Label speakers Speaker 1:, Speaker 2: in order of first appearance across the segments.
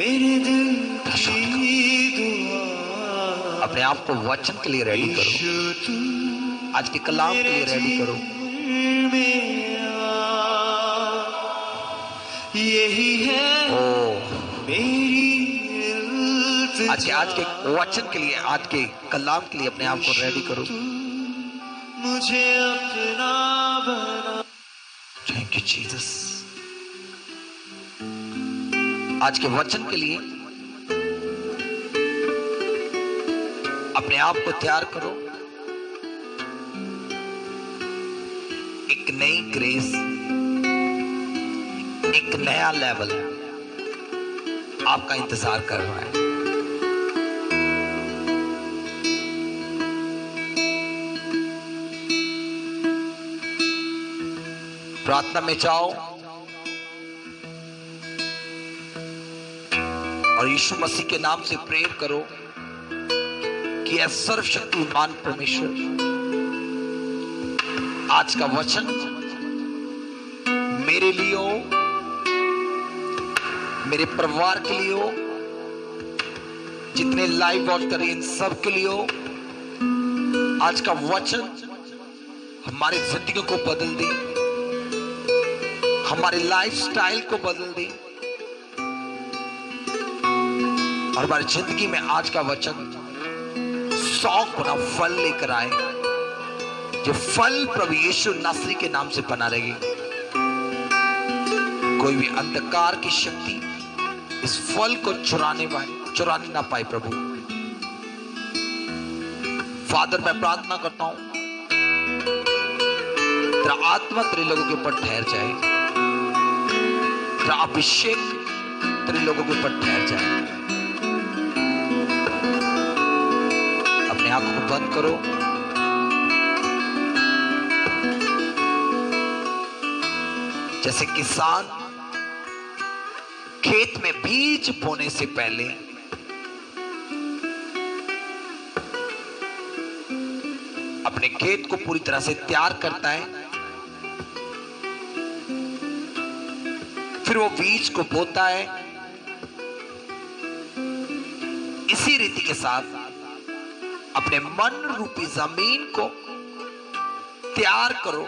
Speaker 1: मेरे दिल की दुआ,
Speaker 2: अपने आप को वचन के लिए रेडी करो, आज के कलाम के लिए रेडी करो।
Speaker 1: यही है मेरी
Speaker 2: आज के वचन के लिए, आज के कलाम के लिए अपने आप को रेडी करो।
Speaker 1: मुझे अपना बना।
Speaker 2: Thank you Jesus. आज के वचन के लिए अपने आप को तैयार करो। एक नई ग्रेस, एक नया लेवल आपका इंतजार कर रहा है। प्रार्थना में जाओ और यीशु मसीह के नाम से प्रेयर करो कि यह सर्वशक्तिमान परमेश्वर आज का वचन मेरे लिए हो, मेरे परिवार के लिए हो, जितने लाइव वॉच कर रहे हैं इन सब के लिए हो। आज का वचन हमारी जिंदगी को बदल दे, हमारे लाइफस्टाइल को बदल दे और हमारी जिंदगी में आज का वचन 100 गुना फल लेकर आए। जो फल प्रभु यीशु नासरी के नाम से बना रहे। कोई भी अंधकार की शक्ति इस फल को चुराने ना पाए। प्रभु फादर, मैं प्रार्थना करता हूं तेरा आत्मा तेरे लोगों के ऊपर ठहर जाए, तेरा अभिषेक तेरे लोगों के ऊपर ठहर जाए। अपने आंखों को बंद करो। जैसे किसान खेत में बीज बोने से पहले अपने खेत को पूरी तरह से तैयार करता है, फिर वो बीज को बोता है, इसी रीति के साथ अपने मन रूपी जमीन को तैयार करो।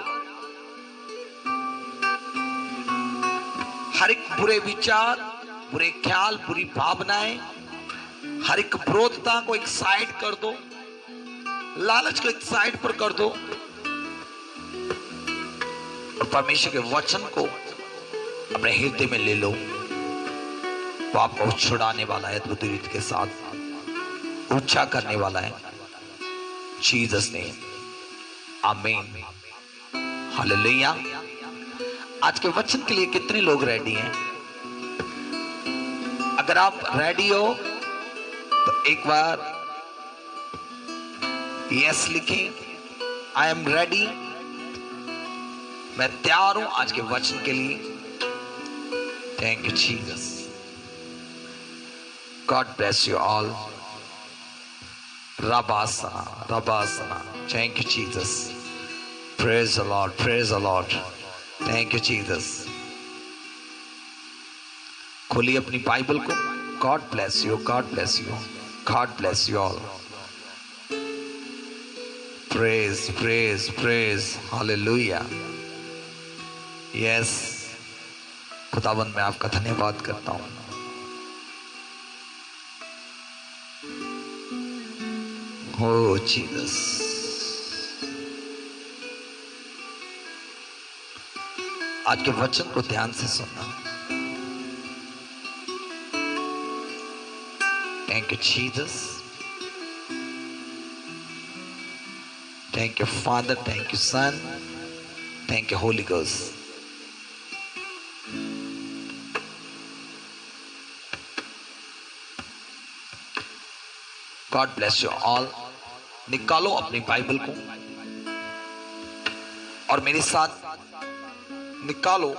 Speaker 2: हर एक बुरे विचार, बुरे ख्याल, बुरी भावनाएं, हर एक विरोधता को एक साइड कर दो, लालच को एक साइड पर कर दो और परमेश्वर के वचन को अपने हृदय में ले लो। वो आपको छुड़ाने वाला है, अद्भुत रीति के साथ ऊंचा करने वाला है। जीसस नेम, आमीन, हालेलुया। आज के वचन के लिए कितने लोग रेडी हैं? अगर आप रेडी हो तो एक बार यस लिखें। आई एम रेडी, मैं तैयार हूं आज के वचन के लिए। Thank you Jesus. God bless you all. रबासा रबासा। Thank you Jesus. Praise the Lord, praise the Lord. Thank you Jesus. खोलिए अपनी बाइबल को। God bless you, God bless you, God bless you all. Praise praise praise, hallelujah. Yes, खुदावंद मैं आपका धन्यवाद करता हूं। O Jesus. आज के वचन को ध्यान से सुनना। Thank you Jesus. Thank you Father, thank you Son, thank you Holi ghost. God bless you all. निकालो अपनी बाइबल को और मेरे साथ निकालो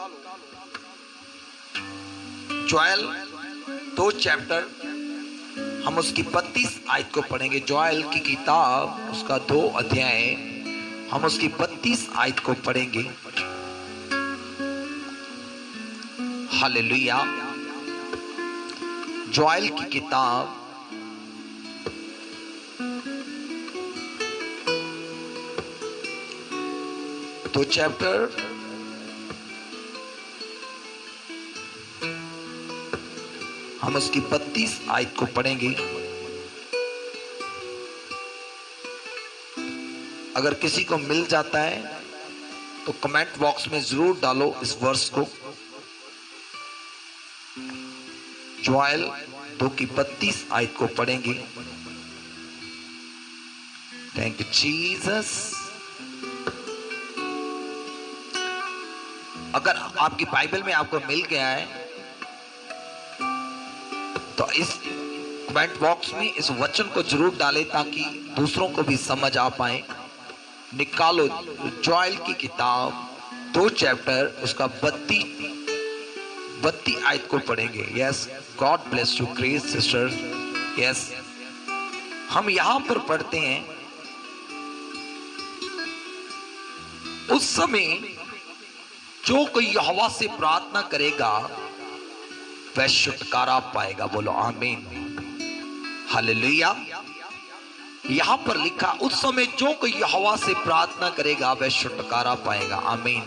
Speaker 2: जोएल 2 चैप्टर। हम उसकी 32 आयत को पढ़ेंगे। जोएल की किताब उसका 2 अध्याय, हम उसकी 32 आयत को पढ़ेंगे। हालेलुया। जोएल की किताब तो चैप्टर हम उसकी 32 आयत को पढ़ेंगे। अगर किसी को मिल जाता है तो कमेंट बॉक्स में जरूर डालो इस वर्स को। जोएल 2 की 32 आयत को पढ़ेंगे। Thank you Jesus. अगर आपकी बाइबल में आपको मिल गया है तो इस कमेंट बॉक्स में इस वचन को जरूर डालें ताकि दूसरों को भी समझ आ पाए। निकालो जोएल की किताब 2 चैप्टर उसका 32 आयत को पढ़ेंगे। Yes, God bless you grace sister. Yes, हम यहां पर पढ़ते हैं, उस समय जो कोई यहोवा से प्रार्थना करेगा वह छुटकारा पाएगा। बोलो आमीन, हालेलुया। यहां पर लिखा, उस समय जो कोई यहोवा से प्रार्थना करेगा वह छुटकारा पाएगा। आमीन,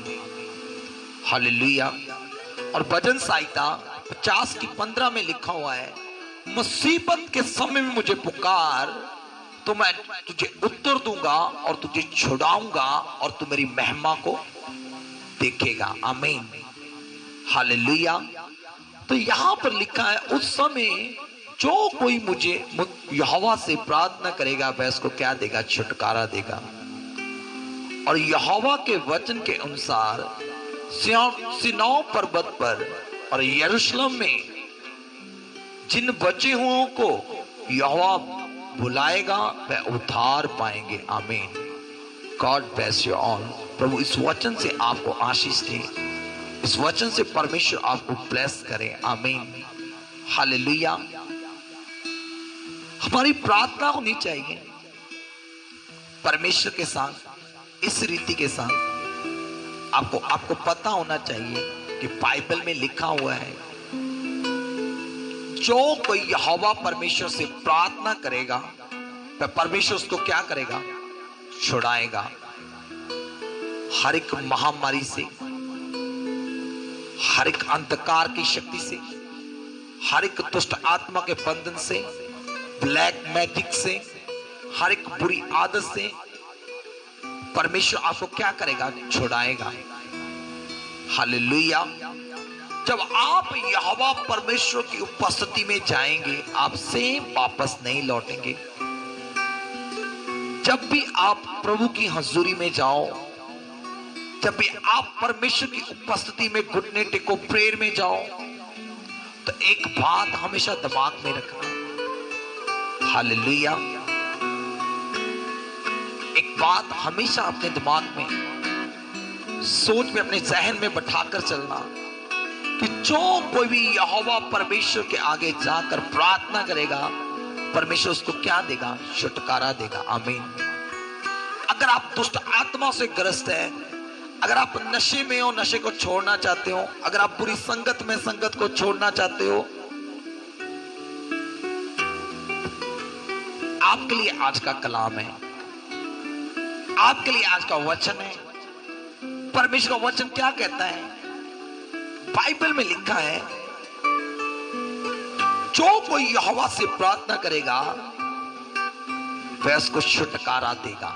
Speaker 2: हालेलुया। और भजन संहिता 50 की 15 में लिखा हुआ है, मुसीबत के समय में मुझे पुकार तो मैं तुझे उत्तर दूंगा और तुझे छुड़ाऊंगा और तू मेरी महिमा को देखेगा। आमीन, हालेलुया। तो यहां पर लिखा है, उस समय जो कोई मुझे यहोवा से प्रार्थना करेगा वह उसको क्या देगा? छुटकारा देगा। और यहोवा के वचन के अनुसार सिनोन पर्वत पर और यरूशलेम में जिन बचे हुओं को यहोवा बुलाएगा वह उद्धार पाएंगे। आमीन, गॉड ब्लेस यू ऑल। प्रभु इस वचन से आपको आशीष दे, इस वचन से परमेश्वर आपको ब्लेस करे। आमीन, हालेलुया। हमारी प्रार्थना होनी चाहिए परमेश्वर के साथ इस रीति के साथ। आपको पता होना चाहिए कि बाइबल में लिखा हुआ है, जो कोई यहोवा परमेश्वर से प्रार्थना करेगा वह परमेश्वर उसको क्या करेगा? छुड़ाएगा। हर एक महामारी से, हर एक अंधकार की शक्ति से, हर एक दुष्ट आत्मा के बंधन से, ब्लैक मैजिक से, हर एक बुरी आदत से परमेश्वर आपको क्या करेगा? छुड़ाएगा। हालेलुया। जब आप यहोवा परमेश्वर की उपस्थिति में जाएंगे आप सेम वापस नहीं लौटेंगे। जब भी आप प्रभु की हजूरी में जाओ, जब भी आप परमेश्वर की उपस्थिति में घुटने टेको, प्रेयर में जाओ, तो एक बात हमेशा दिमाग में रखना। हालेलुया। एक बात हमेशा अपने दिमाग में, सोच में, अपने जहन में बैठाकर चलना कि जो कोई भी यहोवा परमेश्वर के आगे जाकर प्रार्थना करेगा परमेश्वर उसको क्या देगा? छुटकारा देगा। आमीन। अगर आप दुष्ट आत्मा से ग्रस्त हैं, अगर आप नशे में हो, नशे को छोड़ना चाहते हो, अगर आप बुरी संगत में संगत को छोड़ना चाहते हो, आपके लिए आज का कलाम है, आपके लिए आज का वचन है। परमेश्वर का वचन क्या कहता है? बाइबल में लिखा है, जो कोई यहोवा से प्रार्थना करेगा वह उसको छुटकारा देगा।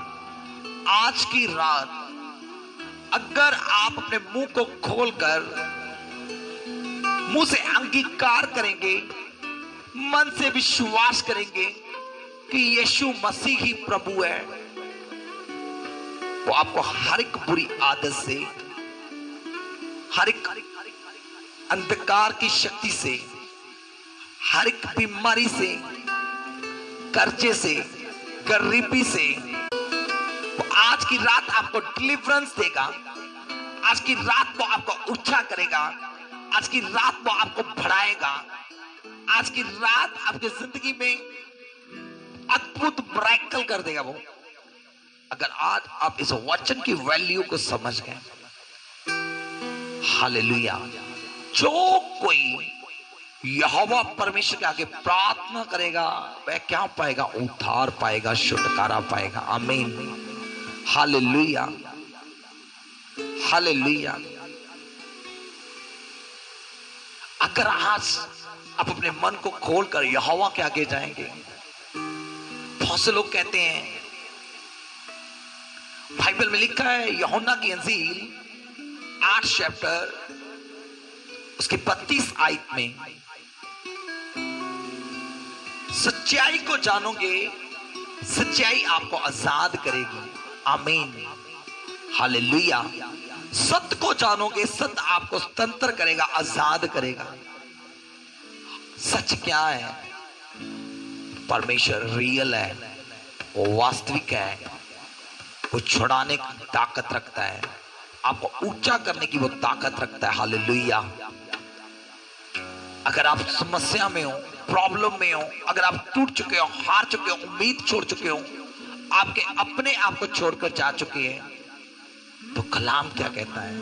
Speaker 2: आज की रात अगर आप अपने मुंह को खोलकर मुंह से अंगीकार करेंगे, मन से विश्वास करेंगे कि यीशु मसीह ही प्रभु है, वो आपको हर एक बुरी आदत से, हर एक अंधकार की शक्ति से, हर एक बीमारी से, कर्जे से, गरीबी से, वो आज की रात आपको डिलीवरेंस देगा। आज की रात को आपको ऊंचा करेगा। आज की रात को आपको बढ़ाएगा। आज की रात आपकी जिंदगी में अद्भुत मिरेकल कर देगा वो, अगर आज आप इस वचन की वैल्यू को समझ गए। हालेलुया। जो कोई यहोवा परमेश्वर के आगे प्रार्थना करेगा, वह क्या पाएगा? उद्धार पाएगा, छुटकारा पाएगा। आमीन, हालेलुया, हालेलुया। अगर आज आप अपने मन को खोलकर यहोवा के आगे जाएंगे, बहुत से लोग कहते हैं, बाइबल में लिखा है यूहन्ना की इंजील 8 चैप्टर उसके 32 आयत में, सच्चाई को जानोगे, सच्चाई आपको आजाद करेगी। आमीन, हालेलुया। सत्य को जानोगे, सत्य आपको स्वतंत्र करेगा, आजाद करेगा। सच क्या है? परमेश्वर रियल है, वो वास्तविक है, वो छुड़ाने की ताकत रखता है, आपको ऊंचा करने की वो ताकत रखता है। हालेलुया। अगर आप समस्या में हो, प्रॉब्लम में हो, अगर आप टूट चुके हो, हार चुके हो, उम्मीद छोड़ चुके हो, आपके अपने आप को छोड़कर जा चुके हैं, तो कलाम क्या कहता है?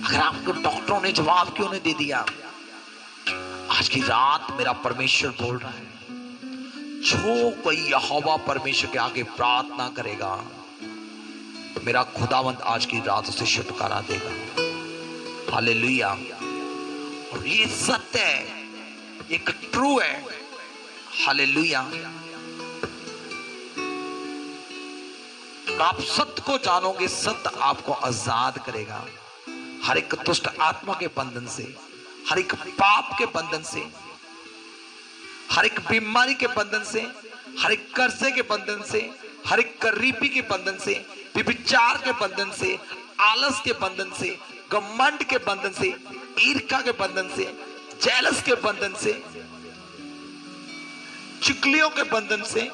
Speaker 2: अगर आपको डॉक्टरों ने जवाब क्यों नहीं दे दिया, आज की रात मेरा परमेश्वर बोल रहा है, जो कोई यहोवा परमेश्वर के आगे प्रार्थना करेगा, मेरा खुदावंद आज की रात उसे छुटकारा देगा। हालेलुया। और ये सत्य है, एक ट्रू है। हालेलुया। आप सत्य को जानोगे, सत्य आपको आजाद करेगा हर एक दुष्ट आत्मा के बंधन से, हर एक पाप के बंधन से, हर एक बीमारी के बंधन से, हर एक कर्जे के बंधन से, हर एक गरीबी के बंधन से, व्यभिचार के बंधन से, आलस के बंधन से, घमंड के बंधन से, ईर्ष्या के बंधन से, जेलस के बंधन से, चुगलियों के बंधन से,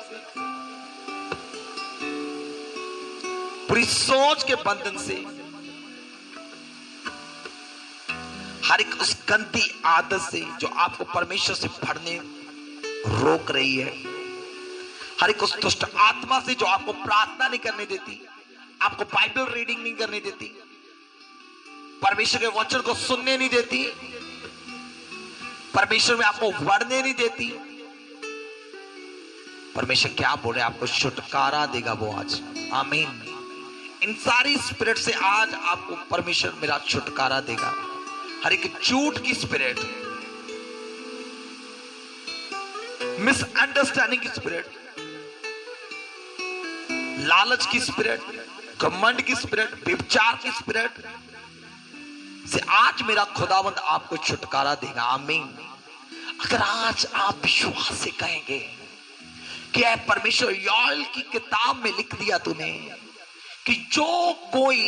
Speaker 2: बुरी सोच के बंधन से, हर एक उस गंदी आदत से जो आपको परमेश्वर से पढ़ने रोक रही है, हर एक उस दुष्ट आत्मा से जो आपको प्रार्थना नहीं करने देती, आपको बाइबल रीडिंग नहीं करने देती, परमेश्वर के वचन को सुनने नहीं देती, परमेश्वर में आपको बढ़ने नहीं देती। परमेश्वर क्या बोल रहे हैं? आपको छुटकारा देगा वो आज। आमीन। इन सारी स्पिरिट से आज आपको परमेश्वर मेरा छुटकारा देगा। हर एक झूठ की स्पिरिट, मिसअंडरस्टैंडिंग की स्पिरिट, लालच की स्पिरिट, घमंड की स्पिरिट, व्यभिचार की स्पिरिट से आज मेरा खुदावंद आपको छुटकारा देगा। आमीन। अगर आज आप विश्वास से कहेंगे कि ऐ परमेश्वर, योएल की किताब में लिख दिया तूने कि जो कोई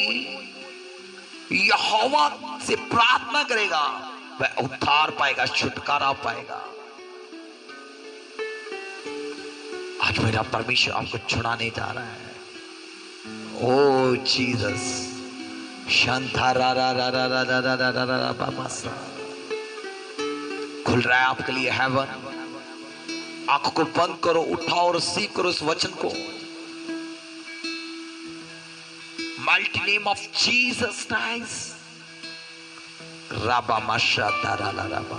Speaker 2: यहोवा से प्रार्थना करेगा वह उद्धार पाएगा, छुटकारा पाएगा। आज मेरा परमेश्वर आपको छुड़ाने जा रहा है। ओ जीसस, खुल रहा है आपके लिए हेवन। आंखों को बंद करो, उठाओ और रिसीव करो इस वचन को। Mighty name of Jesus Christ. Rabba Masha Tarala Rabba.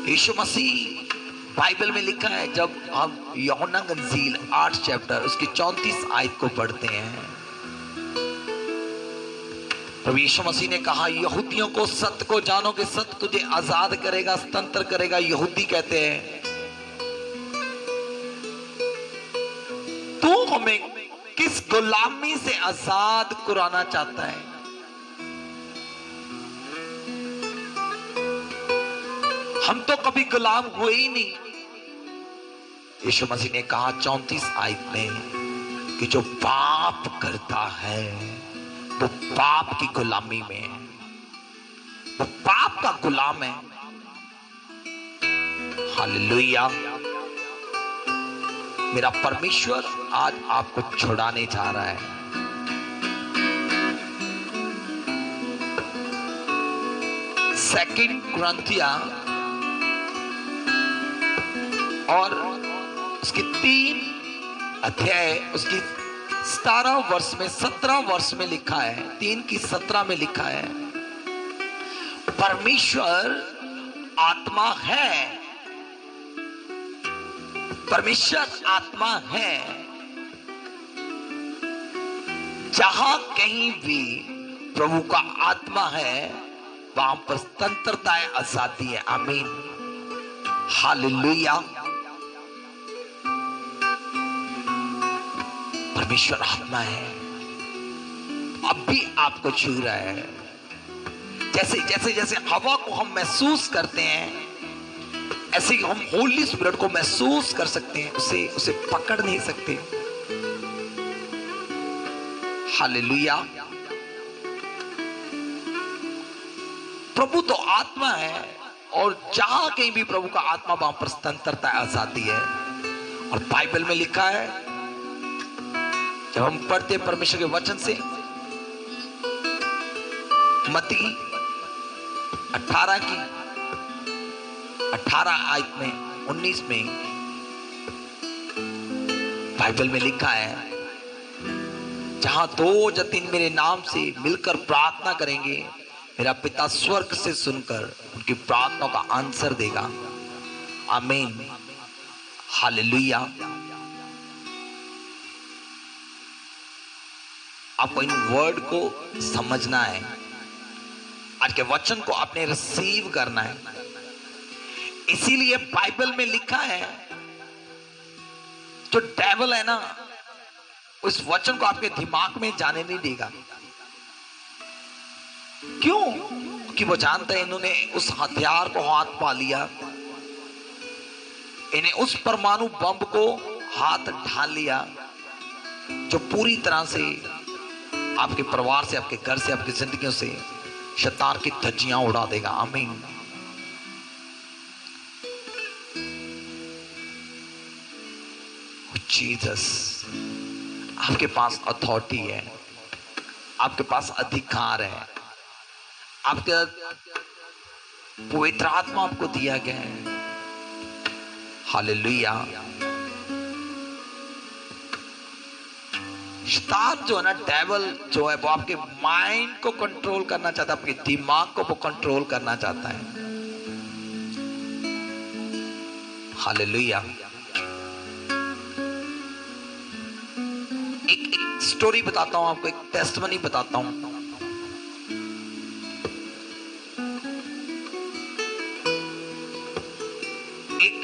Speaker 2: Yeshu Masih, Bible में लिखा है, जब हम यूहन्ना की इंजील 8 चैप्टर उसकी 34 आयत को पढ़ते हैं, प्रभु यीशु मसीह ने कहा, यहूदियों को सत्य को जानोगे, सत्य तुझे आजाद करेगा, स्वतंत्र करेगा। यहूदी कहते हैं तू हमें किस गुलामी से आजाद कराना चाहता है? हम तो कभी गुलाम हुए ही नहीं। यीशु मसीह ने कहा 34 आयत में कि जो पाप करता है वो पाप की गुलामी में है, वो पाप का गुलाम है। हालेलुया। मेरा परमेश्वर आज आपको छुड़ाने जा रहा है। सेकंड कुरिन्थिया और उसकी 3 अध्याय उसकी 17 वर्ष में 17 वर्ष में लिखा है, 3 की 17 में लिखा है, परमेश्वर आत्मा है। परमेश्वर आत्मा है। जहां कहीं भी प्रभु का आत्मा है वहां पर स्वतंत्रता है, आजादी है। आमीन, हालेलुया। परमेश्वर आत्मा है, अब भी आपको छू रहा है। जैसे जैसे हवा को हम महसूस करते हैं, ऐसे हम होली स्पिरिट को महसूस कर सकते हैं, उसे पकड़ नहीं सकते। हालेलुया। प्रभु तो आत्मा है, और जहां कहीं भी प्रभु का आत्मा वहां पर स्वतंत्रता आजादी है। और बाइबल में लिखा है, जब हम पढ़ते परमेश्वर के वचन से, मत्ती 18 की 18 आयत में 19 में बाइबल में लिखा है, जहां 2 या 3 मेरे नाम से मिलकर प्रार्थना करेंगे, मेरा पिता स्वर्ग से सुनकर उनकी प्रार्थना का आंसर देगा। आमीन, हालेलुया। आपको इन वर्ड को समझना है, आज के वचन को आपने रिसीव करना है। इसीलिए बाइबल में लिखा है, जो डेविल है ना, उस वचन को आपके दिमाग में जाने नहीं देगा। क्यों? क्योंकि वो जानता है इन्होंने उस हथियार को हाथ पा लिया, इन्हें उस परमाणु बम को हाथ ढाल लिया, जो पूरी तरह से आपके परिवार से, आपके घर से, आपकी जिंदगियों से शैतान की धज्जियां उड़ा देगा। आमीन। जीसस, आपके पास अथॉरिटी है, आपके पास अधिकार है, आपके पवित्र आत्मा आपको दिया गया है। हालेलुया। शैतान जो है ना, डेविल जो है, वो आपके माइंड को कंट्रोल करना चाहता है, आपके दिमाग को वो कंट्रोल करना चाहता है। हालेलुया। एक स्टोरी बताता हूं आपको, एक टेस्टिमनी बताता हूं।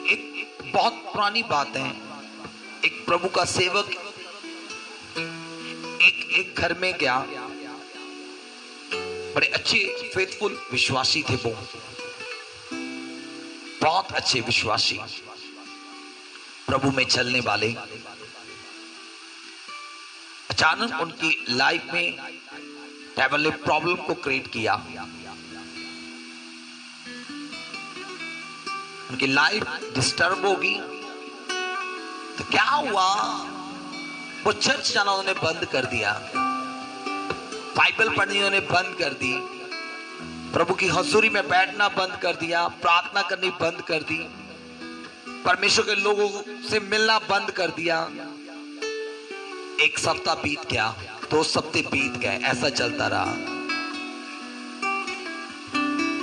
Speaker 2: एक बहुत पुरानी बात है। एक प्रभु का सेवक एक घर में गया, बड़े अच्छे फेथफुल विश्वासी थे वो, बहुत अच्छे विश्वासी, प्रभु में चलने वाले। अचानक उनकी लाइफ में डेविल ने प्रॉब्लम को क्रिएट किया। उनकी लाइफ डिस्टर्ब होगी। तो क्या हुआ, वो चर्च जाना उन्होंने बंद कर दिया, बाइबल पढ़नी उन्होंने बंद कर दी, प्रभु की हजूरी में बैठना बंद कर दिया, प्रार्थना करनी बंद कर दी, परमेश्वर के लोगों से मिलना बंद कर दिया। 1 सप्ताह बीत गया, 2 सप्ताह बीत गए, ऐसा चलता रहा।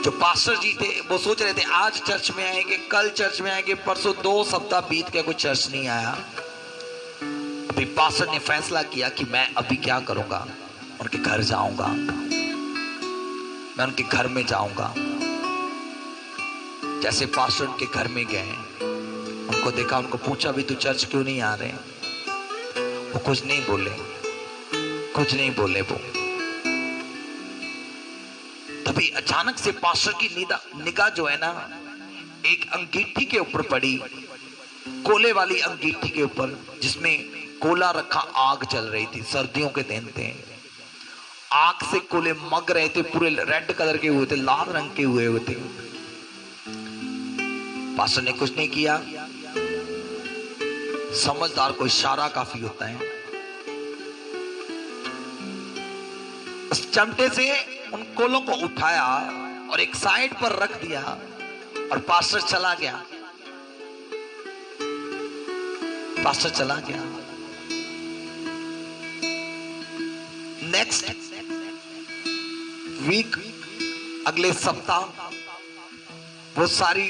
Speaker 2: जो पास्टर जी थे वो सोच रहे थे आज चर्च में आएंगे, कल चर्च में आएंगे, परसों 2 सप्ताह बीत गए, कोई चर्च नहीं आया। अभी पास्टर ने फैसला किया कि मैं अभी क्या करूंगा, उनके घर जाऊंगा, मैं उनके घर में जाऊंगा। जैसे पास्टर उनके घर में गए, उनको देखा, उनको पूछा भी तू चर्च क्यों नहीं आ रहे? वो कुछ नहीं बोले, कुछ नहीं बोले वो। तभी अचानक से पास्टर की निगाह जो है ना, एक अंगीठी के ऊपर पड़ी, कोले वाली अंगीठी के ऊपर, जिसमें कोला रखा, आग चल रही थी, सर्दियों के दिन थे, आग से कोले मग रहे थे, पूरे रेड कलर के हुए थे, लाल रंग के हुए थे। पास्टर ने कुछ नहीं किया। समझदार को इशारा काफी होता है। उस चमटे से उन कोलों को उठाया और एक साइड पर रख दिया और पास्टर चला गया। पास्टर चला गया। नेक्स्ट वीक, अगले सप्ताह वो सारी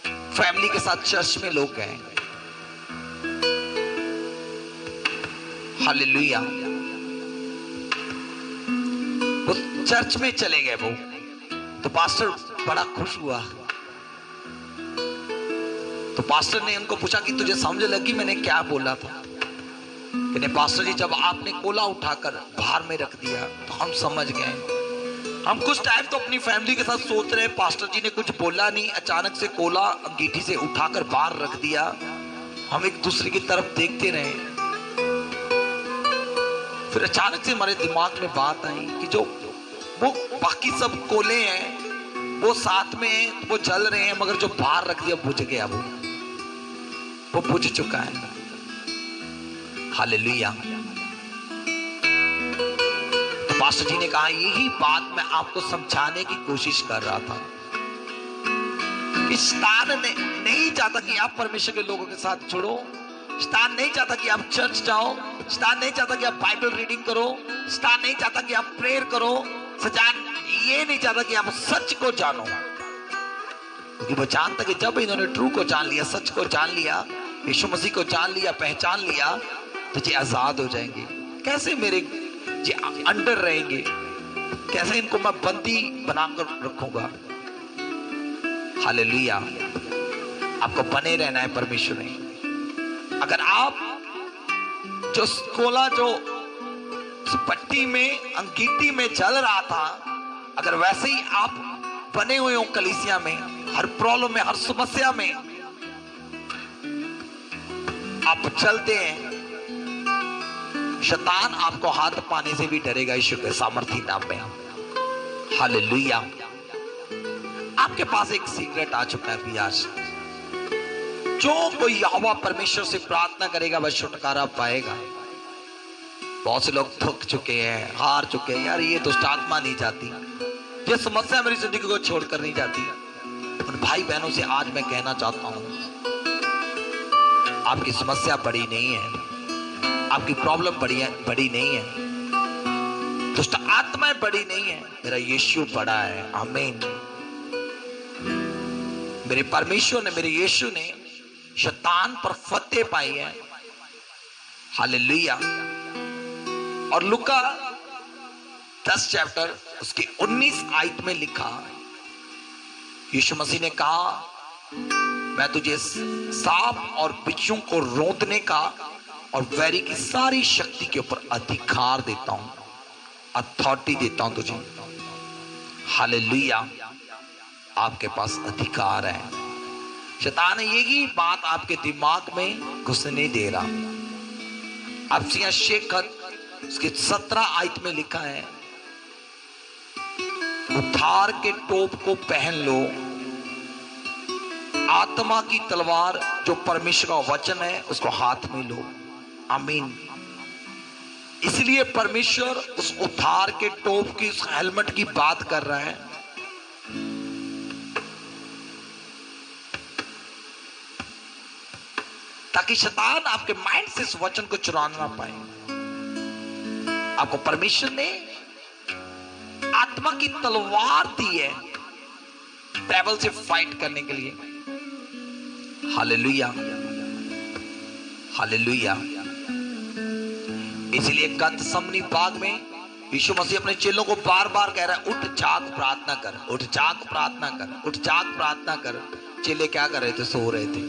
Speaker 2: फैमिली के साथ चर्च में लोग गए। हालेलुया। वो चर्च में चले गए वो, तो पास्टर बड़ा खुश हुआ। तो पास्टर ने उनको पूछा कि तुझे समझ लगी मैंने क्या बोला था? कहने पास्टर जी, जब आपने कोला उठाकर बाहर में रख दिया तो हम समझ गए। हम कुछ टाइम तो अपनी फैमिली के साथ सोच रहे, पास्टर जी ने कुछ बोला नहीं, अचानक से कोला अंगीठी से उठाकर बाहर रख दिया। हम एक दूसरे की तरफ देखते रहे, फिर अचानक से हमारे दिमाग में बात आई कि जो वो बाकी सब कोले हैं वो साथ में हैं, वो जल रहे हैं, मगर जो बाहर रख दिया बुझ गया, वो बुझ चुका है। हालेलुया। पास्टर जी ने कहा, यही बात मैं आपको समझाने की कोशिश कर रहा था कि शैतान नहीं चाहता कि आप परमेश्वर के लोगों के साथ जुड़ो। शैतान नहीं चाहता कि आप चर्च जाओ। शैतान नहीं चाहता कि आप बाइबल रीडिंग करो। शैतान नहीं चाहता कि आप प्रेयर करो। शैतान ये नहीं चाहता कि आप सच को जानो, क्योंकि वो जानता कि जब इन्होंने ट्रू को जान लिया, सच को जान लिया, यीशु मसीह को जान लिया, पहचान लिया, तो ये आजाद हो जाएंगे। कैसे मेरे ये अंडर रहेंगे, कैसे इनको मैं बंदी बनाकर रखूंगा। हालेलुया। आपको बने रहना है परमेश्वर में। अगर आप जो कोला जो पट्टी में अंगीठी में जल रहा था, अगर वैसे ही आप बने हुए हो कलीसिया में, हर प्रॉब्लम में, हर समस्या में आप चलते हैं, शैतान आपको हाथ पाने से भी डरेगा यीशु के सामर्थी नाम में। हालेलुया। आपके पास एक सीक्रेट आ चुका है अभी आज। जो कोई यहोवा परमेश्वर से प्रार्थना करेगा वह छुटकारा पाएगा। बहुत से लोग थक चुके हैं, हार चुके हैं, यार ये दुष्ट आत्मा नहीं जाती, ये समस्या मेरी जिंदगी को छोड़कर नहीं जाती। उन भाई बहनों से आज मैं कहना चाहता हूं, आपकी समस्या बड़ी नहीं है, आपकी प्रॉब्लम बड़ी नहीं है, दुष्ट आत्माएं बड़ी नहीं है, मेरा यीशु बड़ा है। आमीन। मेरे परमेश्वर ने, मेरे यीशु ने शैतान पर फतेह पाई है। हालेलुया। और लूका 10 चैप्टर उसकी 19 आयत में लिखा, यीशु मसीह ने कहा, मैं तुझे सांप और बिच्छू को रोंदने का और वैरी की सारी शक्ति के ऊपर अधिकार देता हूं, अथॉरिटी देता हूं तुझे। हालेलुया। आपके पास अधिकार है। शैतान यही बात आपके दिमाग में घुसने दे रहा। अब सिया शेखत उसके 17 आयत में लिखा है, उद्धार के टोप को पहन लो, आत्मा की तलवार जो परमेश्वर का वचन है उसको हाथ में लो। आमीन। इसलिए परमेश्वर उस उद्धार के टोप की, उस हेलमेट की बात कर रहा है। ताकि शैतान आपके माइंड से इस वचन को चुराना ना पाए। आपको परमेश्वर ने आत्मा की तलवार दी है डेविल से फाइट करने के लिए। हालेलुया। हालेलुया। इसलिए गतसमनी बाग में यीशु मसीह अपने चेलों को बार बार कह रहा है, उठ जाग प्रार्थना कर, उठ जाग प्रार्थना कर, उठ जाग प्रार्थना कर। चेले क्या कर रहे थे? सो रहे थे।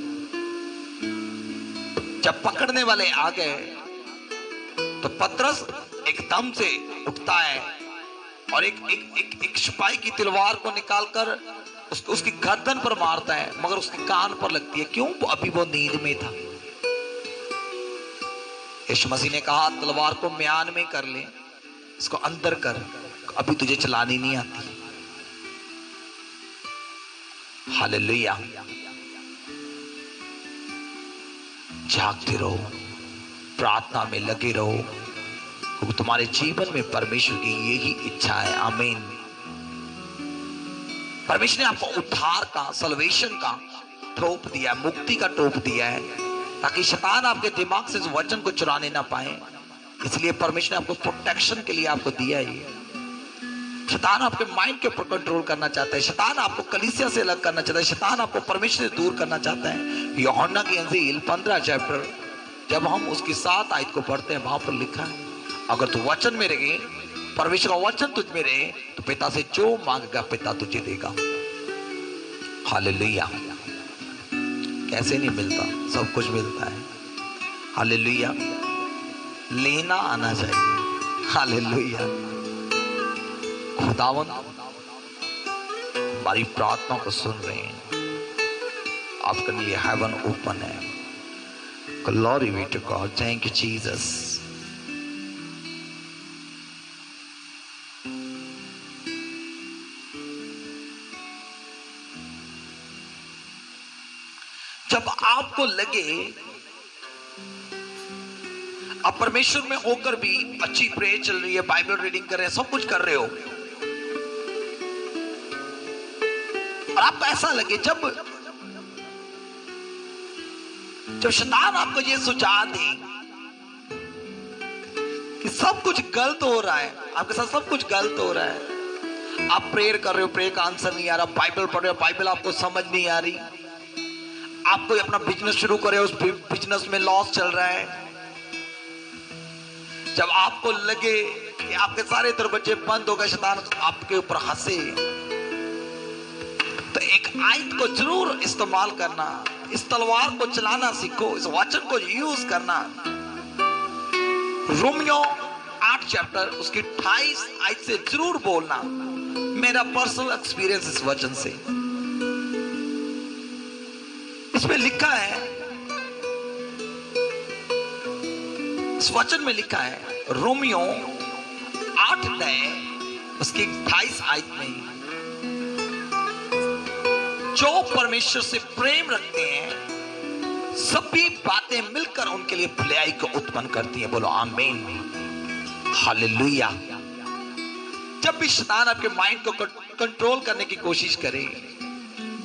Speaker 2: जब पकड़ने वाले आ गए तो पतरस एकदम से उठता है और एक सिपाही की तलवार को निकालकर उसकी गर्दन पर मारता है, मगर उसके कान पर लगती है। क्यों? अभी वो नींद में था। यीशु मसीह ने कहा, तलवार को म्यान में कर ले, इसको अंदर कर, अभी तुझे चलानी नहीं आती। हालेलुया। जागते रहो, प्रार्थना में लगे रहो, क्योंकि तुम्हारे जीवन में परमेश्वर की यही इच्छा है। आमीन। परमेश्वर ने आपको उद्धार का, सल्वेशन का टोप दिया, मुक्ति का टोप दिया है, ताकि शैतान आपके दिमाग से इस वचन को चुराने ना पाए। इसलिए परमेश्वर ने आपको प्रोटेक्शन के लिए आपको दिया ही है। शैतान आपके माइंड के ऊपर कंट्रोल करना चाहता है, शैतान आपको कलीसिया से अलग करना चाहता है, शैतान आपको परमेश्वर से दूर करना चाहता है। यूहन्ना की इंजील 15 चैप्टर जब हम उसकी 7 आयत को पढ़ते हैं, वहां पर लिखा है, अगर तू वचन में रहे, परमेश्वर का वचन तुझ में रहे, तो पिता से जो मांगेगा पिता तुझे देगा। हालेलुया। कैसे नहीं मिलता, सब कुछ मिलता है। हालेलुया। लेना आना चाहिए। हालेलुया। खुदावन हमारी प्रार्थना को सुन रहे हैं, आपके लिए हेवन ओपन है। Glory be to God. Thank you Jesus. जब आपको लगे आप परमेश्वर में होकर भी अच्छी प्रेयर चल रही है, बाइबल रीडिंग कर रहे हैं, सब कुछ कर रहे हो, और आपको ऐसा लगे जब शैतान आपको ये सुझाव दे कि सब कुछ गलत हो रहा है, आपके साथ सब कुछ गलत हो रहा है, आप प्रेयर कर रहे हो, प्रेयर का आंसर नहीं आ रहा, बाइबल पढ़ रहे हो, बाइबल आपको समझ नहीं आ रही, आप कोई अपना बिजनेस शुरू कर रहे हो, उस बिजनेस में लॉस चल रहा है, जब आपको लगे कि आपके सारे दरवाजे बंद हो गए, शैतान आपके ऊपर हंसे, तो एक आयत को जरूर इस्तेमाल करना, इस तलवार को चलाना सीखो, इस वचन को यूज करना। रोमियो 8 चैप्टर उसकी 28 आयत से जरूर बोलना, मेरा पर्सनल एक्सपीरियंस इस वचन से। इसमें लिखा है, इस वचन में लिखा है, रोमियो 8 उसकी 28 आयत में, जो परमेश्वर से प्रेम रखते हैं सभी बातें मिलकर उनके लिए भलाई को उत्पन्न करती हैं। बोलो आमीन। हालेलुया। जब भी शैतान आपके माइंड को कंट्रोल करने की कोशिश करे,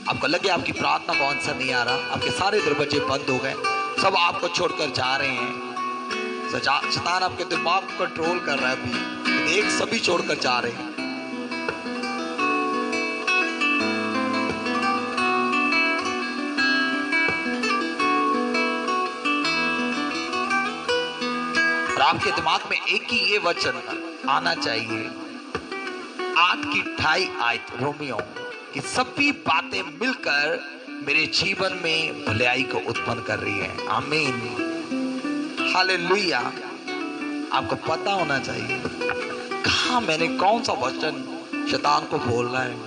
Speaker 2: आपको लगे आपकी प्रार्थना का आंसर नहीं आ रहा, आपके सारे दरवाजे बंद हो गए, सब आपको छोड़कर जा रहे हैं, शैतान आपके दिमाग को कंट्रोल कर रहा है, अभी देख सभी छोड़कर जा रहे हैं, और आपके दिमाग में एक ही ये वचन आना चाहिए, 8 की 28 आयत रोमियो कि सभी बातें मिलकर मेरे जीवन में भलाई को उत्पन्न कर रही है। आमीन। हालेलुया। आपको पता होना चाहिए कहां मैंने कौन सा वचन शैतान को बोलना है।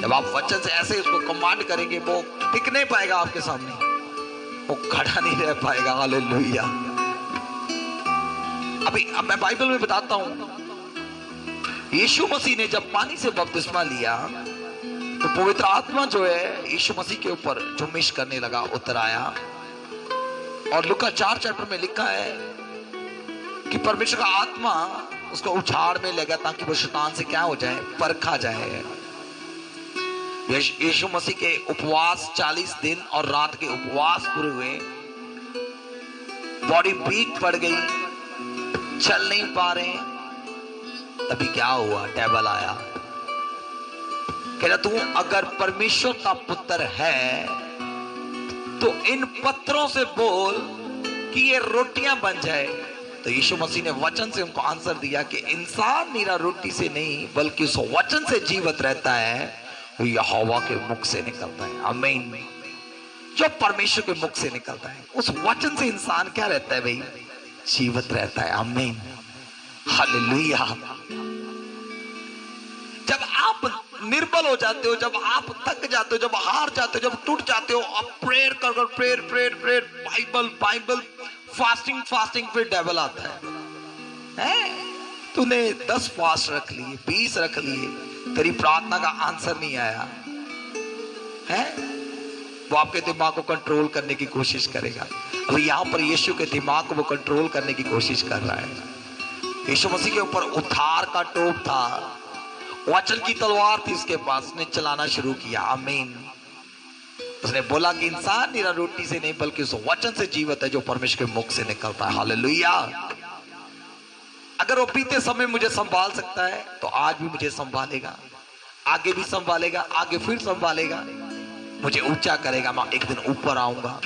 Speaker 2: जब आप वचन से ऐसे उसको कमांड करेंगे, वो टिक नहीं पाएगा आपके सामने, वो खड़ा नहीं रह पाएगा। हालेलुया। अब मैं बाइबल में बताता हूं, यीशु मसीह ने जब पानी से बपतिस्मा लिया तो पवित्र आत्मा जो है यीशु मसीह के ऊपर जुम्मिश करने लगा, उतर आया, और लूका 4 चैप्टर में लिखा है कि परमेश्वर का आत्मा उसको उछाड़ में लगा ताकि वो शैतान से क्या हो जाए, परखा जाए। यीशु मसीह के उपवास 40 दिन और रात के उपवास पूरे हुए, बॉडी वीक पड़ गई, चल नहीं पा रहे, तभी क्या हुआ, डेविल आया, कह रहा तू अगर परमेश्वर का पुत्र है तो इन पत्थरों से बोल कि ये रोटियां बन जाए। तो यीशु मसीह ने वचन से उनको आंसर दिया कि इंसान निरा रोटी से नहीं बल्कि उस वचन से जीवित रहता है, वो यहोवा के मुख से निकलता है। आमीन। जो परमेश्वर के मुख से निकलता है उस वचन से इंसान क्या रहता है भाई, जीवित रहता है। आमीन। हालेलुया। जब आप निर्बल हो जाते हो, जब आप थक जाते हो, जब हार जाते हो, जब टूट जाते हो, आप प्रेयर कर कर प्रेयर बाइबल फास्टिंग फिर डेविल आता है, तूने 10 फास्ट रख लिए, 20 रख लिए, तेरी प्रार्थना का आंसर नहीं आया है, वो आपके दिमाग को कंट्रोल करने की कोशिश करेगा। अभी यहां पर यीशु के दिमाग को वो कंट्रोल करने की कोशिश कर रहा है। यीशु मसीह के ऊपर उद्धार का टोप था, वचन की तलवार थी उसके पास, उसने चलाना शुरू किया। आमीन। उसने बोला कि इंसान निरा रोटी से नहीं बल्कि उस वचन से जीवित है जो परमेश्वर के मुख से निकलता है। हालेलुया। अगर वो बीते समय मुझे संभाल सकता है तो आज भी मुझे संभालेगा, आगे भी संभालेगा, आगे फिर संभालेगा, मुझे ऊंचा करेगा, मैं एक दिन ऊपर आऊंगा।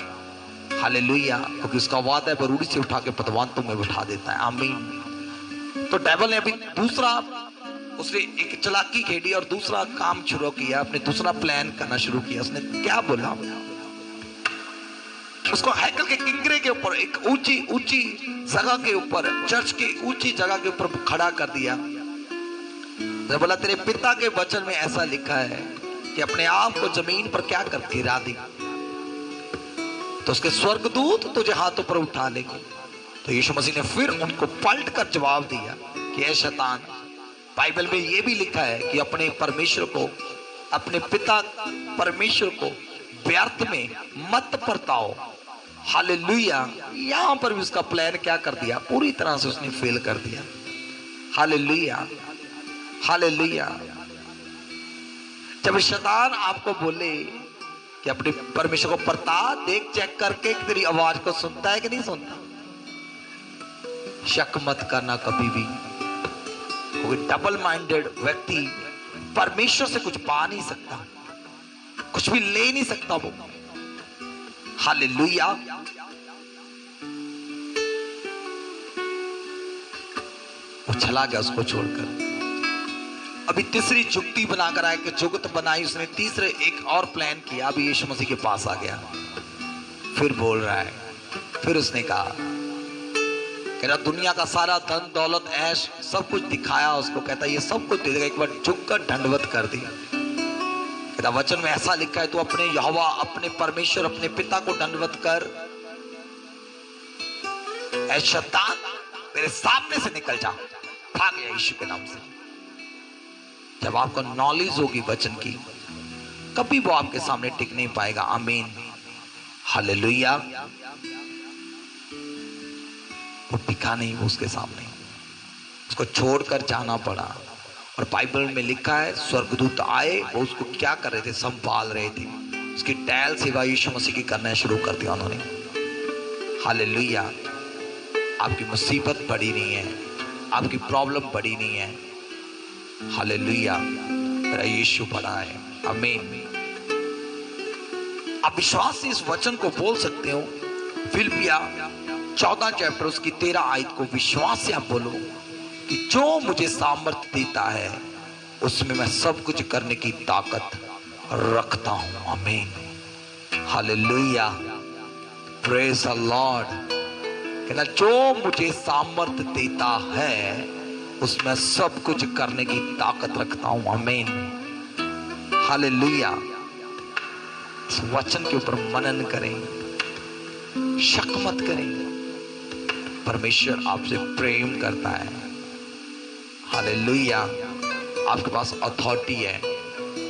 Speaker 2: हालेलुया, क्योंकि उसका वादा है बरूड़ी से उठा के पतवानों में बिठा देता है। आमीन। तो डेविल ने अभी दूसरा, उसने एक चालाकी खेली और दूसरा काम शुरू किया, अपने दूसरा प्लान करना शुरू किया। उसने क्या बोला, उसको हैकल के किंगरे के ऊपर, एक ऊंची ऊंची जगह के ऊपर, चर्च की ऊंची जगह के ऊपर खड़ा कर दिया। तो बोला तेरे पिता के वचन में ऐसा लिखा है कि अपने आप को जमीन पर क्या कर गिरा दी तो उसके स्वर्गदूत तुझे हाथों पर उठा लेंगे। तो यीशु मसीह ने फिर उनको पलट कर जवाब दिया कि ऐ शैतान, बाइबल में यह भी लिखा है कि अपने परमेश्वर को, अपने पिता परमेश्वर को व्यर्थ में मत परताओ। हालेलुया। यहां पर भी उसका प्लान क्या कर दिया, पूरी तरह से उसने फेल कर दिया। Hallelujah, hallelujah. जब शैतान आपको बोले कि अपने परमेश्वर को परता, देख चेक करके तेरी आवाज को सुनता है कि नहीं सुनता। शक मत करना कभी भी, क्योंकि डबल माइंडेड व्यक्ति परमेश्वर से कुछ पा नहीं सकता, कुछ भी ले नहीं सकता वो। हालेलुया। वो चला गया उसको छोड़कर। अभी तीसरी जुगती बनाकर आया कि जुगत बनाई उसने, तीसरे एक और प्लान किया। अभी यीशु मसीह के पास आ गया, फिर बोल रहा है, फिर उसने कहा कह रहा दुनिया का सारा धन दौलत ऐश सब कुछ दिखाया उसको, कहता ये सब कुछ दे देगा, एक बार झुक कर दंडवत कर दी। कहता वचन में ऐसा लिखा है तू अपने यहोवा, अपने परमेश्वर, अपने पिता को दंडवत कर। ऐ शैतान मेरे सामने से निकल जा। भाग गया यीशु के नाम से। जब आपको नॉलेज होगी वचन की, कभी वो आपके सामने टिक नहीं पाएगा। आमीन, हालेलुया। वो टिका नहीं वो उसके सामने, उसको छोड़कर जाना पड़ा। और बाइबल में लिखा है स्वर्गदूत आए, वो उसको क्या कर रहे थे, संभाल रहे थे। उसकी टहल सेवा यीशु मसीह की करना शुरू कर दिया उन्होंने। हालेलुया। आपकी मुसीबत बड़ी नहीं है, आपकी प्रॉब्लम बड़ी नहीं है। हालेलुया, मेरा यीशु बड़ा है। आमीन। आप विश्वास से इस वचन को बोल सकते हो। फिलिपिया 14 चैप्टर उसकी 13 आयत को विश्वास से आप बोलो कि जो मुझे सामर्थ्य देता है उसमें मैं सब कुछ करने की ताकत रखता हूं। आमीन, हालेलुया, प्रेज द लॉर्ड। कहना जो मुझे सामर्थ्य देता है उसमें सब कुछ करने की ताकत रखता हूं। आमीन, हालेलुया। इस वचन के ऊपर मनन करें, शक मत करें। परमेश्वर आपसे प्रेम करता है। हालेलुया। आपके पास अथॉरिटी है,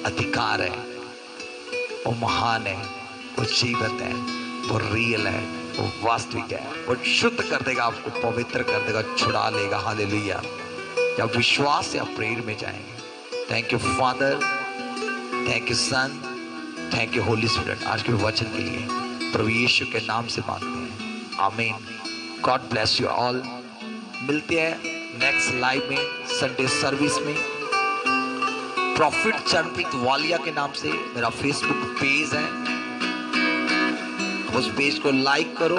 Speaker 2: अधिकार है। वो महान है, वो जीवित है, वो रियल है, वो वास्तविक है। वो शुद्ध कर देगा, आपको पवित्र कर देगा, छुड़ा लेगा। हालेलुया। जब विश्वास से आप प्रेयर में जाएंगे। Thank you Father, thank you Son, thank you Holy Spirit. आज के वचन के लिए प्रभु यीशु के नाम से मांगते हैं। आमीन। God bless you all. मिलते हैं नेक्स्ट लाइव में, संडे सर्विस में। प्रॉफिट चरणप्रीत वालिया के नाम से मेरा फेसबुक पेज है, उस पेज को लाइक करो,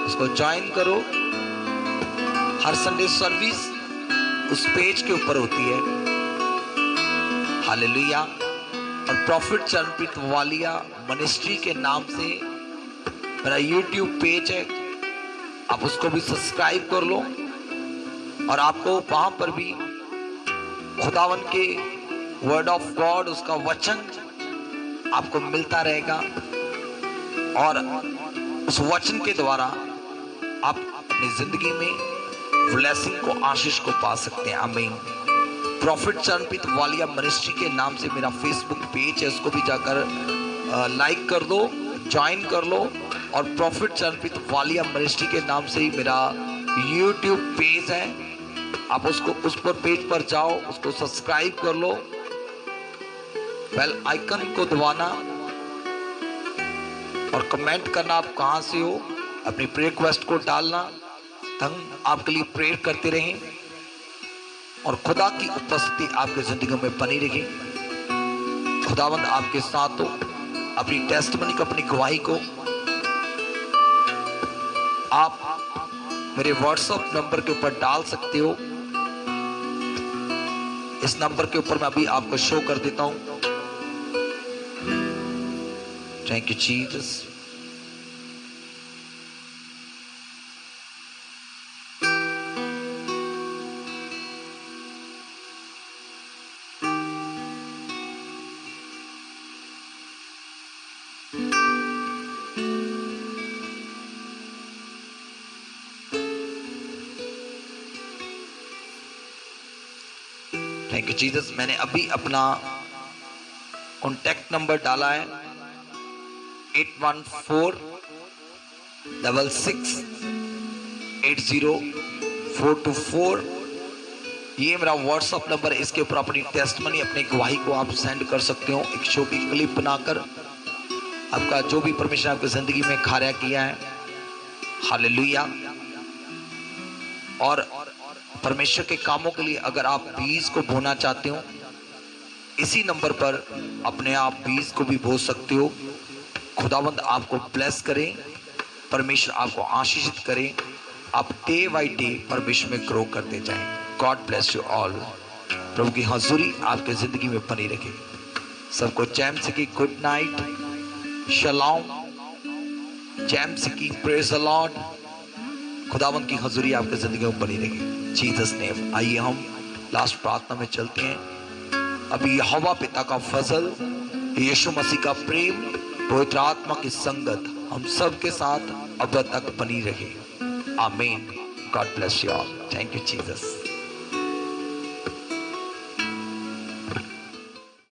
Speaker 2: उसको ज्वाइन करो। हर संडे सर्विस उस पेज के ऊपर होती है। हालेलुया। और प्रॉफिट चरणप्रीत वालिया मिनिस्ट्री के नाम से मेरा यूट्यूब पेज है, आप उसको भी सब्सक्राइब कर लो। और आपको वहां पर भी खुदावन के वर्ड ऑफ गॉड, उसका वचन आपको मिलता रहेगा। और उस वचन के द्वारा आप अपनी जिंदगी में ब्लेसिंग को, आशीष को पा सकते हैं। आमीन। प्रॉफिट चरणप्रीत वालिया मिनिस्ट्री के नाम से मेरा फेसबुक पेज है, उसको भी जाकर लाइक कर दो, ज्वाइन कर लो। और प्रॉफिट चरणप्रीत वालिया मिनिस्ट्री के नाम से ही मेरा यूट्यूब पेज है, आप उसको, उस पर पेज पर जाओ, उसको सब्सक्राइब कर लो, बेल आइकन को दबाना और कमेंट करना आप कहां से हो, अपनी प्रेयर रिक्वेस्ट को डालना, हम आपके लिए प्रेयर करते रहें। और खुदा की उपस्थिति आपकी जिंदगी में बनी रहे। खुदावंद आपके साथ हो। अपनी टेस्टमनी को, अपनी गवाही को आप मेरे व्हाट्सएप नंबर के ऊपर डाल सकते हो। इस नंबर के ऊपर मैं अभी आपको शो कर देता हूं। Thank you Jesus. Thank you Jesus. मैंने अभी अपना कॉन्टैक्ट नंबर डाला है 8146680424। ये मेरा व्हाट्सएप नंबर है। इसके ऊपर अपनी टेस्टमनी, अपनी गवाही को आप सेंड कर सकते हो। एक शो की क्लिप बनाकर आपका जो भी परमेश्वर आपकी जिंदगी में कार्य किया है। हालेलुया। और परमेश्वर के कामों के लिए अगर आप बीज को बोना चाहते हो, इसी नंबर पर अपने आप बीज को भी बो सकते हो। खुदावंद आपको ब्लेस करें, परमेश्वर आपको आशीषित करें। आप डे बाय डे परमेश्वर में ग्रो करते जाएं। God bless you all. प्रभु की हजूरी आपके जिंदगी में बनी रखे। सबको जैम सिकी गुड नाइट, शलाम, जैम सिकी, प्रेज द लॉर्ड। खुदावंद की हजूरी आपके जिंदगी में बनी रहे। Jesus name. आइए हम लास्ट प्रार्थना में चलते हैं। अभी यहोवा पिता का फजल, यीशु मसीह का प्रेम, पवित्र आत्मा की संगत हम सब के साथ अब तक बनी रहे। आमीन। God bless you all. Thank you Jesus.